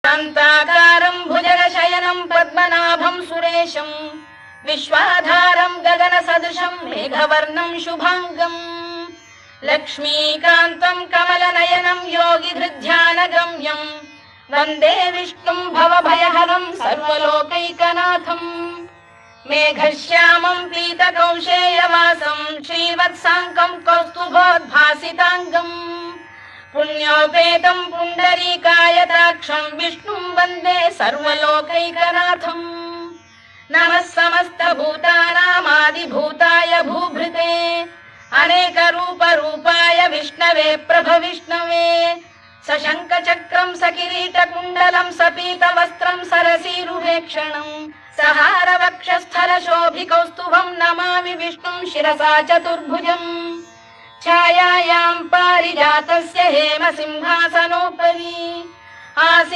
शान्ताकारं भुजगशयनं पद्मनाभं सुरेशं विश्वाधारं गगनसदृशं मेघवर्णं शुभांगं लक्ष्मीकान्तं कमलनयनं योगिधृध्यानगम्यं वन्दे विष्णुं भवभयहरं सर्वलोकैकनाथं मेघश्यामं पीतकौशेयवासं श्रीवत्साङ्कं कौस्तुभोद्भासिताङ्गं पुण्योपेतं पुण्डरीकायताक्षं विष्णुं वन्दे सर्वलोकैकनाथं नमः समस्तभूतानामादिभूताय भूभृते अनेकरूपरूपाय विष्णवे प्रभविष्णवे सशङ्खचक्रं सकिरीटकुण्डलं सपीतवस्त्रं सरसीरुहेक्षणं सहारवक्षस्थलशोभिकौस्तुभं नमामि विष्णुं शिरसा चतुर्भुजं छायायां पारिजातस्य हेमसिंहासनोपरि आसीत्